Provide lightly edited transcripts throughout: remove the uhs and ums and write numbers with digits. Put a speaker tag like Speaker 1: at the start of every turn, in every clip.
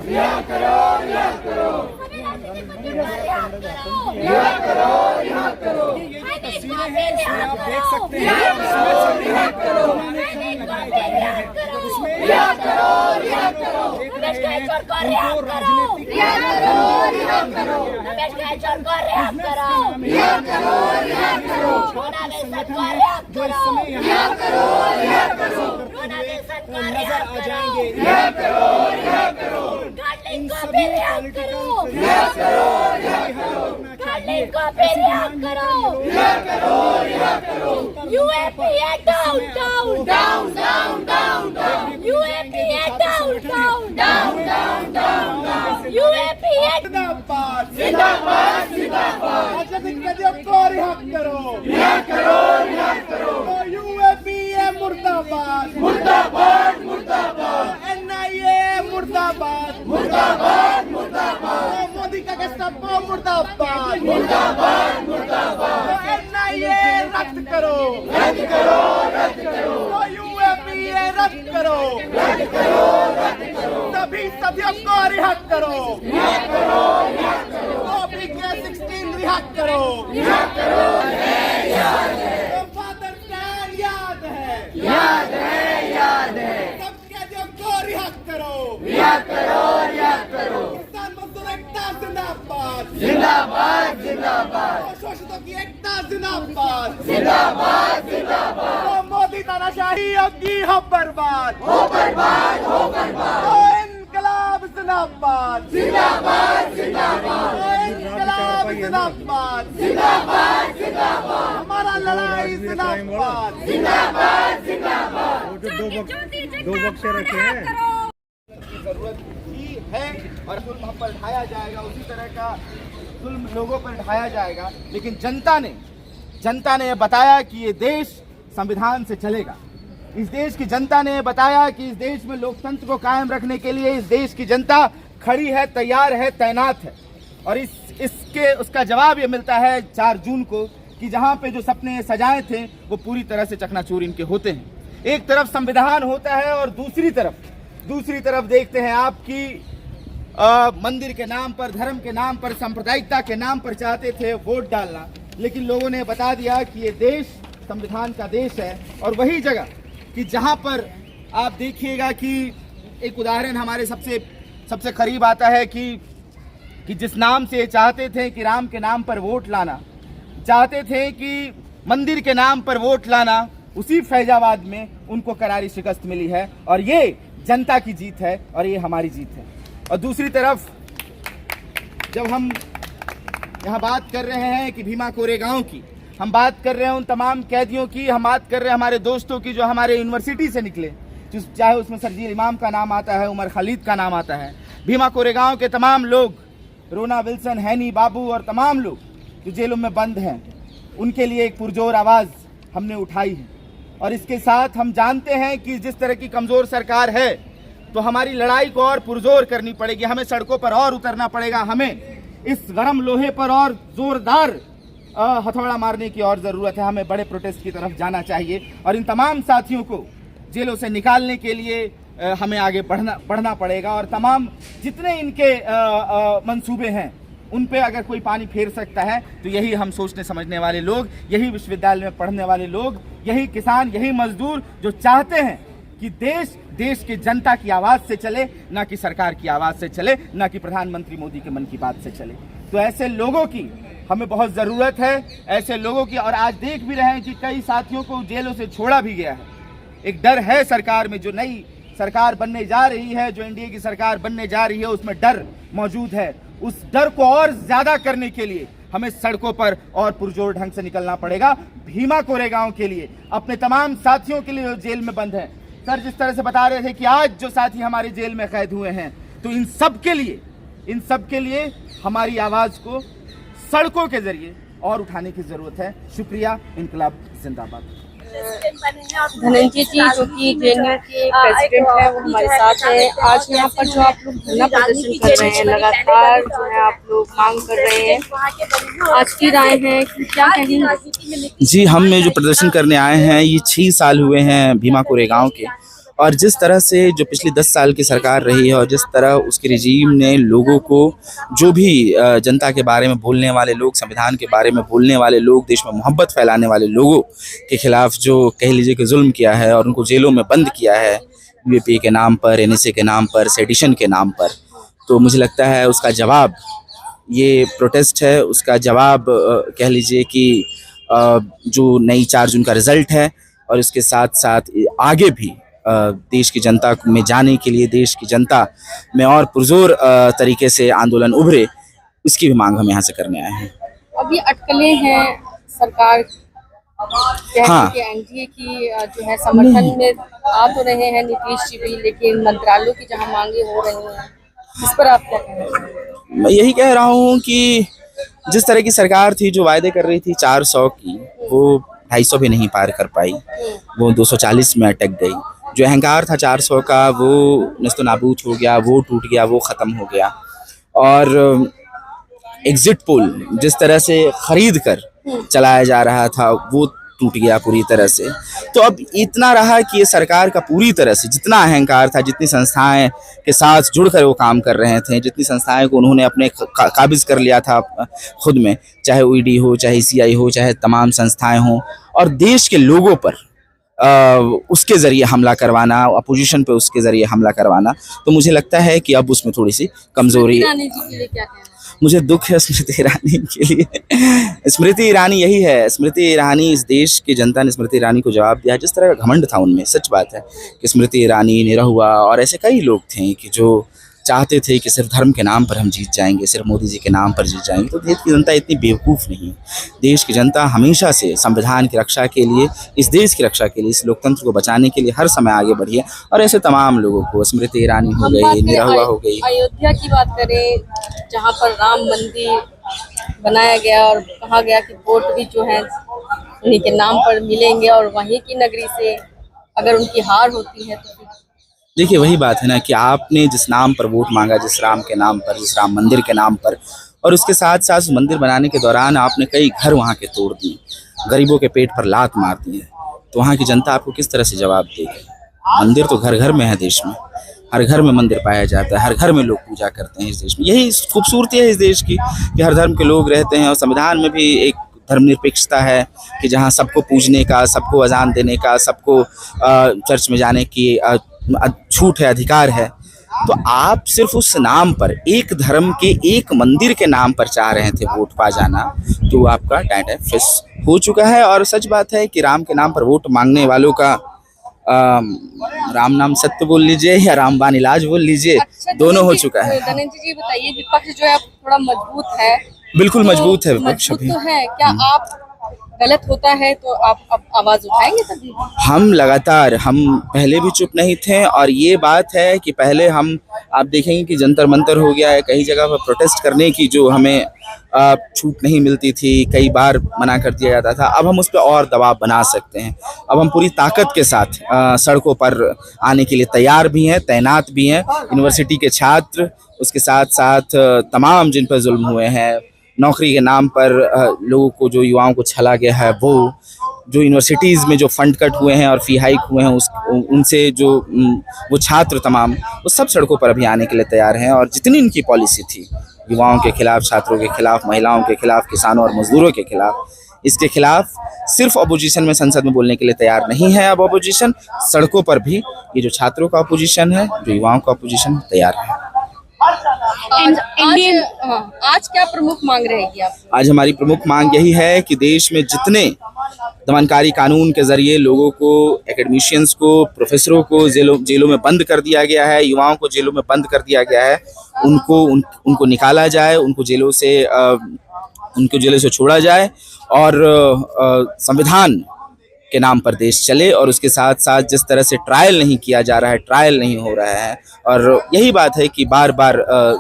Speaker 1: रिहा करो, रिहा करो, रिहा करो, रिहा करो।
Speaker 2: ये जो तस्वीरें हैं इसमें आप देख सकते हैं
Speaker 1: रिहा करो, रिहा करो, रिहा करो, रिहा करो,
Speaker 2: उनको राजनीतिक
Speaker 1: रिहा करो, रिहा करो, रिहा करो, रिहा करो,
Speaker 2: संगठन है जो इस समय
Speaker 1: रिहा करो, रिहा करो,
Speaker 2: नजर आ जाएंगे।
Speaker 1: रिहा करो, रिहा करो,
Speaker 2: इन सभी पॉलिटिकल
Speaker 1: रिहा करो, रिहा करो, रिहा करो, रिहा करो।
Speaker 3: UAPA down, down,
Speaker 1: Down, down, down, down,
Speaker 3: UAPA down, down,
Speaker 1: down, down, down, down।
Speaker 3: UAPA
Speaker 2: जिंदाबाद
Speaker 1: जिंदाबाद, जिंदाबाद,
Speaker 2: राजनीतिक कैदियों को रिहा करो,
Speaker 1: रिहा करो, रिहा करो,
Speaker 2: UAPA मुर्दाबाद,
Speaker 1: मुर्दाबाद, मुर्दाबाद,
Speaker 2: NIA मुर्दाबाद,
Speaker 1: मुर्दाबाद, मुर्दाबाद,
Speaker 2: मोदी का गस्तापो मुर्दाबाद,
Speaker 1: मुर्दाबाद, मुर्दाबाद,
Speaker 2: NIA रद्द करो,
Speaker 1: रद्द करो, रद्द करो,
Speaker 2: UAPA रद्द करो,
Speaker 1: रद्द करो, रद्द करो,
Speaker 2: सभी सदियों को रिहा करो,
Speaker 1: रिहा करो, रिहा करो,
Speaker 2: OPK-16 रिहा करो,
Speaker 1: रिहा करो, याद है,
Speaker 2: फादर प्लान याद है,
Speaker 1: याद है, याद है,
Speaker 2: सब कैदियों को रिहा करो,
Speaker 1: रिहा करो, रिहा करो,
Speaker 2: किसान मजदूर एकता जिंदाबाद,
Speaker 1: जिंदाबाद, जिंदाबाद,
Speaker 2: शोषितों की एकता जिंदाबाद,
Speaker 1: जिंदाबाद, जिंदाबाद,
Speaker 2: तो मोदी तानाशाहियों की हो बर्बाद,
Speaker 1: हो बर्बाद, हो बर्बाद,
Speaker 2: तो इनकलाब जिंदाबाद,
Speaker 1: जिंदाबाद, जिंदाबाद,
Speaker 2: तो इनकलाब जिंदाबाद,
Speaker 1: जिंदाबाद, जिंदाबाद,
Speaker 2: हमारा लड़ाई जिंदाबाद,
Speaker 1: जिंदाबाद, जिंदाबाद।
Speaker 4: दो बक्से रखे हैं।
Speaker 2: की जरूरत ही है और जुल्म हम पर ढाया जाएगा, उसी तरह का जुल्म लोगों पर ढाया जाएगा। लेकिन जनता ने यह बताया कि ये देश संविधान से चलेगा। इस देश की जनता ने बताया कि इस देश में लोकतंत्र को कायम रखने के लिए इस देश की जनता खड़ी है, तैयार है, तैनात है। और उसका जवाब ये मिलता है 4 जून को कि जहां पे जो सपने सजाए थे वो पूरी तरह से चकनाचूर इनके होते हैं। एक तरफ संविधान होता है और दूसरी तरफ देखते हैं आपकी मंदिर के नाम पर, धर्म के नाम पर, सांप्रदायिकता के नाम पर चाहते थे वोट डालना। लेकिन लोगों ने बता दिया कि ये देश संविधान का देश है। और वही जगह कि जहां पर आप देखिएगा कि एक उदाहरण हमारे सबसे करीब आता है कि जिस नाम से चाहते थे कि राम के नाम पर वोट लाना, चाहते थे कि मंदिर के नाम पर वोट लाना, उसी फैजाबाद में उनको करारी शिकस्त मिली है। और ये जनता की जीत है और ये हमारी जीत है। और दूसरी तरफ जब हम यहाँ बात कर रहे हैं कि भीमा कोरेगांव की, हम बात कर रहे हैं उन तमाम कैदियों की, हम बात कर रहे हैं हमारे दोस्तों की जो हमारे यूनिवर्सिटी से निकले, चाहे उसमें सरजील इमाम का नाम आता है, उमर खालिद का नाम आता है, भीमा कोरेगांव के तमाम लोग, रोना विल्सन, हैनी बाबू और तमाम लोग जो जेलों में बंद हैं, उनके लिए एक पुरजोर आवाज़ हमने उठाई है। और इसके साथ हम जानते हैं कि जिस तरह की कमज़ोर सरकार है तो हमारी लड़ाई को और पुरजोर करनी पड़ेगी, हमें सड़कों पर और उतरना पड़ेगा, हमें इस गरम लोहे पर और जोरदार हथौड़ा मारने की और ज़रूरत है, हमें बड़े प्रोटेस्ट की तरफ जाना चाहिए। और इन तमाम साथियों को जेलों से निकालने के लिए हमें आगे बढ़ना पड़ेगा। और तमाम जितने इनके मंसूबे हैं उन पे अगर कोई पानी फेर सकता है तो यही हम सोचने समझने वाले लोग, यही विश्वविद्यालय में पढ़ने वाले लोग, यही किसान, यही मजदूर जो चाहते हैं कि देश की जनता की आवाज़ से चले, ना कि सरकार की आवाज़ से चले, ना कि प्रधानमंत्री मोदी के मन की बात से चले। तो ऐसे लोगों की हमें बहुत ज़रूरत है, ऐसे लोगों की। और आज देख भी रहे हैं कि कई साथियों को जेलों से छोड़ा भी गया है। एक डर है सरकार में, जो नई सरकार बनने जा रही है, जो एनडीए की सरकार बनने जा रही है, उसमें डर मौजूद है। उस डर को और ज़्यादा करने के लिए हमें सड़कों पर और पुरजोर ढंग से निकलना पड़ेगा। भीमा कोरेगांव के लिए, अपने तमाम साथियों के लिए जो जेल में बंद हैं, सर जिस तरह से बता रहे थे कि आज जो साथी हमारे जेल में कैद हुए हैं, तो इन सब के लिए हमारी आवाज़ को सड़कों के जरिए और उठाने की ज़रूरत है। शुक्रिया। इनकलाब जिंदाबाद।
Speaker 5: धनंजय जी जो कि जेएनयू के प्रेसिडेंट है, वो हमारे साथ है। आज यहाँ पर जो आप लोग धरना प्रदर्शन कर रहे हैं, लगातार जो है आप लोग मांग कर रहे हैं, आज की राय है कि क्या कहेंगे?
Speaker 6: जी, हम जो प्रदर्शन करने आए हैं, ये 6 साल हुए हैं भीमा कोरेगांव के, और जिस तरह से जो पिछली 10 साल की सरकार रही है और जिस तरह उसके रिजीम ने लोगों को, जो भी जनता के बारे में बोलने वाले लोग, संविधान के बारे में बोलने वाले लोग, देश में मोहब्बत फैलाने वाले लोगों के खिलाफ जो कह लीजिए कि जुल्म किया है और उनको जेलों में बंद किया है यूएपी के नाम पर, एनएसए के नाम पर, सेडिशन के नाम पर, तो मुझे लगता है उसका जवाब ये प्रोटेस्ट है। उसका जवाब कह लीजिए कि जो नई 4 जून का रिज़ल्ट है और इसके साथ साथ आगे भी देश की जनता में जाने के लिए, देश की जनता में और पुरजोर तरीके से आंदोलन उभरे, इसकी भी मांग हम यहाँ से करने आए हैं।
Speaker 5: अब ये अटकलें हैं सरकार
Speaker 6: हाँ।
Speaker 5: कि एनडीए की जो है समर्थन में आ तो रहे हैं नीतीश जी भी, लेकिन मंत्रालयों की जहाँ मांगे हो रही हैं, इस पर आप क्या कहेंगे?
Speaker 6: मैं यही कह रहा हूँ कि जिस तरह की सरकार थी जो वायदे कर रही थी 400 की, वो 250 भी नहीं पार कर पाई, वो 240 में अटक गई। जो अहंकार था 400 का वो नस्तो नाबूद हो गया, वो टूट गया, वो ख़त्म हो गया। और एग्जिट पोल जिस तरह से ख़रीद कर चलाया जा रहा था वो टूट गया पूरी तरह से। तो अब इतना रहा कि ये सरकार का पूरी तरह से जितना अहंकार था, जितनी संस्थाएं के साथ जुड़कर वो काम कर रहे थे, जितनी संस्थाएं को उन्होंने अपने काबिज कर लिया था खुद में, चाहे ईडी हो, चाहे सीआई हो, चाहे तमाम संस्थाएं हों, और देश के लोगों पर उसके ज़रिए हमला करवाना, अपोजिशन पे उसके ज़रिए हमला करवाना, तो मुझे लगता है कि अब उसमें थोड़ी सी कमज़ोरी। मुझे दुख है स्मृति ईरानी के लिए। स्मृति ईरानी यही है, स्मृति ईरानी, इस देश की जनता ने स्मृति ईरानी को जवाब दिया। जिस तरह का घमंड था उनमें, सच बात है कि स्मृति ईरानी, निरहुआ और ऐसे कई लोग थे कि जो चाहते थे कि सिर्फ धर्म के नाम पर हम जीत जाएंगे, सिर्फ मोदी जी के नाम पर जीत जाएंगे। तो देश की जनता इतनी बेवकूफ़ नहीं है। देश की जनता हमेशा से संविधान की रक्षा के लिए, इस देश की रक्षा के लिए, इस लोकतंत्र को बचाने के लिए हर समय आगे बढ़ी है। और ऐसे तमाम लोगों को, स्मृति ईरानी हो गई, निरहुआ हो गई।
Speaker 5: अयोध्या की बात करें, जहाँ पर राम मंदिर बनाया गया और कहा गया कि वोट भी जो है उन्हीं के नाम पर मिलेंगे, और वहीं की नगरी से अगर उनकी हार होती है तो
Speaker 6: देखिए वही बात है ना कि आपने जिस नाम पर वोट मांगा, जिस राम के नाम पर, जिस राम मंदिर के नाम पर, और उसके साथ साथ उस मंदिर बनाने के दौरान आपने कई घर वहाँ के तोड़ दिए, गरीबों के पेट पर लात मार दी है, तो वहाँ की जनता आपको किस तरह से जवाब देगी? मंदिर तो घर घर में है देश में, हर घर में मंदिर पाया जाता है, हर घर में लोग पूजा करते हैं इस देश में। यही खूबसूरती है इस देश की कि हर धर्म के लोग रहते हैं, और संविधान में भी एक धर्मनिरपेक्षता है कि जहाँ सबको पूजने का, सबको अजान देने का, सबको चर्च में जाने की छूट है, अधिकार है। तो आप सिर्फ उस नाम पर, एक धर्म के एक मंदिर के नाम पर चाह रहे थे वोट पा जाना, तो आपका टाइम फिस हो चुका है। और सच बात है कि राम के नाम पर वोट मांगने वालों का राम नाम सत्य बोल लीजिए या रामबान इलाज बोल लीजिए, दोनों हो चुका है।
Speaker 5: धनंजय जी बताइए, विपक्ष जो है थोड़ा मजबूत है?
Speaker 6: बिल्कुल मजबूत है विपक्ष भी।
Speaker 5: तो है क्या आप गलत होता है तो आप आवाज उठाएंगे तभी?
Speaker 6: हम लगातार, हम पहले भी चुप नहीं थे, और ये बात है कि पहले हम, आप देखेंगे कि जंतर मंतर हो गया है, कई जगह पर प्रोटेस्ट करने की जो हमें छूट नहीं मिलती थी, कई बार मना कर दिया जाता था। अब हम उस पर और दबाव बना सकते हैं। अब हम पूरी ताकत के साथ सड़कों पर आने के लिए तैयार भी हैं, तैनात भी हैं। यूनिवर्सिटी के छात्र, उसके साथ साथ तमाम जिन पर जुल्म हुए हैं, नौकरी के नाम पर लोगों को, जो युवाओं को छला गया है, वो जो यूनिवर्सिटीज़ में जो फंड कट हुए हैं और फ़ी हाइक हुए हैं, उनसे जो वो छात्र तमाम, वो सब सड़कों पर अभी आने के लिए तैयार हैं। और जितनी इनकी पॉलिसी थी युवाओं के खिलाफ, छात्रों के खिलाफ, महिलाओं के खिलाफ, किसानों और मजदूरों के खिलाफ, इसके खिलाफ सिर्फ अपोजिशन में संसद में बोलने के लिए तैयार नहीं है। अब अपोजिशन सड़कों पर भी, ये जो छात्रों का अपोजिशन है, जो युवाओं का अपोजिशन, तैयार है।
Speaker 5: आज क्या प्रमुख मांग रहेगी आप?
Speaker 6: आज हमारी प्रमुख मांग यही है कि देश में जितने दमनकारी कानून के जरिए लोगों को, एकेडमिशियंस को, प्रोफेसरों को जेलों में बंद कर दिया गया है, युवाओं को जेलों में बंद कर दिया गया है, उनको निकाला जाए, उनको जेलों से छोड़ा जाए, और संविधान के नाम पर देश चले। और उसके साथ साथ जिस तरह से ट्रायल नहीं किया जा रहा है, ट्रायल नहीं हो रहा है, और यही बात है कि बार बार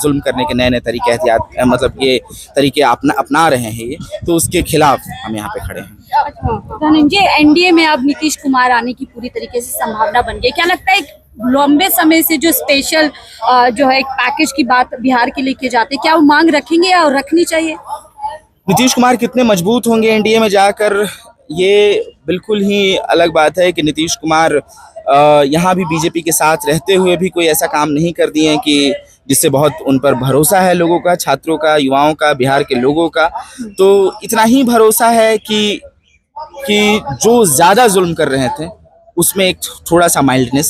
Speaker 6: जुल्म करने के नए नए तरीके, मतलब ये तरीके अपना रहे हैं, ये तो उसके खिलाफ हम यहाँ पे खड़े हैं।
Speaker 3: धनंजय, एनडीए में अब नीतीश कुमार आने की पूरी तरीके से संभावना बन गई। क्या लगता है लंबे समय से जो स्पेशल जो है एक पैकेज की बात बिहार के लिए की जाती है, क्या वो मांग रखेंगे और रखनी चाहिए?
Speaker 6: नीतीश कुमार कितने मजबूत होंगे एनडीए में जाकर, ये बिल्कुल ही अलग बात है कि नीतीश कुमार यहाँ भी बीजेपी के साथ रहते हुए भी कोई ऐसा काम नहीं कर दिए हैं कि जिससे बहुत उन पर भरोसा है लोगों का, छात्रों का, युवाओं का, बिहार के लोगों का। तो इतना ही भरोसा है कि जो ज़्यादा जुल्म कर रहे थे उसमें एक थोड़ा सा माइल्डनेस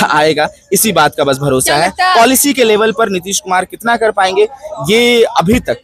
Speaker 6: आएगा, इसी बात का बस भरोसा है। पॉलिसी के लेवल पर नीतीश कुमार कितना कर पाएंगे ये अभी तक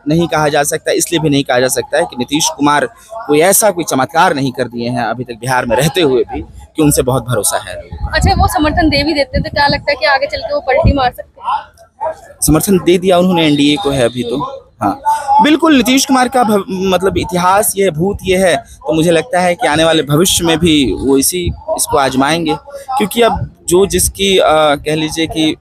Speaker 6: नहीं कहा जा सकता। इसलिए भी नहीं कहा जा सकता है कि नीतीश कुमार कोई चमत्कार नहीं कर दिए हैं अभी तक बिहार में रहते हुए भी, कि उनसे बहुत भरोसा है।
Speaker 5: अच्छा, वो समर्थन दे भी देते हैं तो क्या लगता है कि आगे चल के वो पलटी मार सकते हैं?
Speaker 6: समर्थन दे दिया उन्होंने एनडीए को है अभी तो। हाँ बिल्कुल, नीतीश कुमार का मतलब इतिहास ये भूत ये है, तो मुझे लगता है कि आने वाले भविष्य में भी वो इसको आजमाएंगे, क्योंकि अब जो जिसकी कह लीजिए कि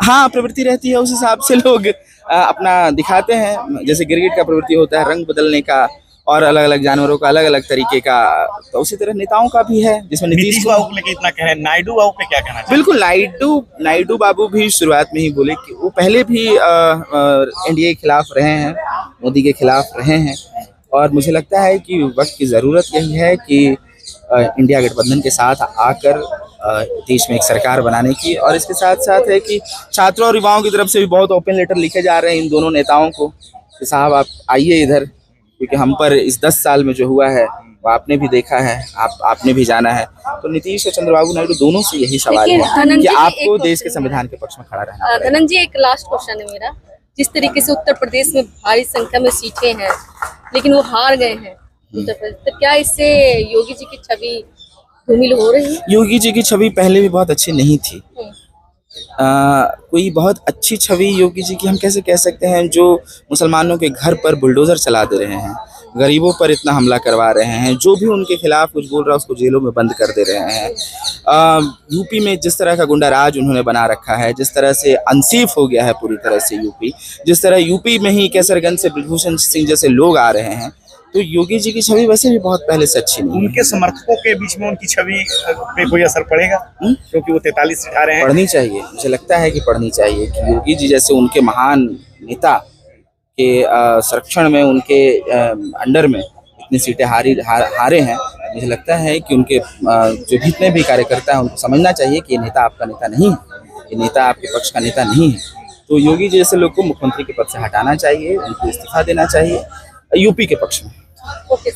Speaker 6: हाँ प्रवृत्ति रहती है उस हिसाब से लोग अपना दिखाते हैं। जैसे गिरगिट का प्रवृत्ति होता है रंग बदलने का, और अलग अलग जानवरों का अलग अलग तरीके का, तो उसी तरह नेताओं का भी है, जिसमें नीतीश
Speaker 4: बाबू को लेकर इतना कह रहे हैं, नायडू बाबू पे क्या कहना चाहिए?
Speaker 6: बिल्कुल, नायडू बाबू भी शुरुआत में ही बोले कि वो पहले भी एनडीए के खिलाफ रहे हैं, मोदी के खिलाफ रहे हैं, और मुझे लगता है कि वक्त की ज़रूरत यही है कि इंडिया गठबंधन के साथ आकर देश में एक सरकार बनाने की। और इसके साथ साथ है कि छात्रों और युवाओं की तरफ से भी बहुत ओपन लेटर लिखे जा रहे हैं इन दोनों नेताओं को कि साहब आप आइए इधर, क्योंकि हम पर इस 10 साल में जो हुआ है वो आपने भी देखा है, आपने भी जाना है। तो नीतीश और चंद्रबाबू नायडू दोनों से यही सवाल है कि आपको देश के संविधान के पक्ष में खड़ा रहना पड़ेगा।
Speaker 5: धनंजय, एक लास्ट क्वेश्चन है मेरा। जिस तरीके से उत्तर प्रदेश में भारी संख्या में सीटें हैं लेकिन वो हार गए हैं उत्तर प्रदेश, तो क्या इससे योगी जी की छवि धूमिल हो रही है?
Speaker 6: योगी जी की छवि पहले भी बहुत अच्छी नहीं थी। कोई बहुत अच्छी छवि योगी जी की हम कैसे कह सकते हैं, जो मुसलमानों के घर पर बुलडोजर चला दे रहे हैं, गरीबों पर इतना हमला करवा रहे हैं, जो भी उनके खिलाफ कुछ बोल रहा है उसको जेलों में बंद कर दे रहे हैं। यूपी में जिस तरह का गुंडा राज उन्होंने बना रखा है, जिस तरह से अनसेफ हो गया है पूरी तरह से यूपी, जिस तरह यूपी में ही कैसरगंज से ब्रजभूषण सिंह जैसे लोग आ रहे हैं, तो योगी जी की छवि वैसे भी बहुत पहले से अच्छी नहीं है।
Speaker 4: उनके समर्थकों के बीच में उनकी छवि पे कोई असर पड़ेगा? क्योंकि वो 43 सीट आ रहे हैं।
Speaker 6: पढ़नी चाहिए, मुझे लगता है कि पढ़नी चाहिए कि योगी जी जैसे उनके महान नेता के संरक्षण में, उनके अंडर में इतनी सीटें हारे हैं। मुझे लगता है कि उनके जो जितने भी कार्यकर्ता हैं उनको समझना चाहिए कि ये नेता आपका नेता नहीं है, ये नेता आपके पक्ष का नेता नहीं है। तो योगी जी जैसे लोग को मुख्यमंत्री के पद से हटाना चाहिए, उनको इस्तीफा देना चाहिए यूपी के पक्ष में।
Speaker 5: ओके।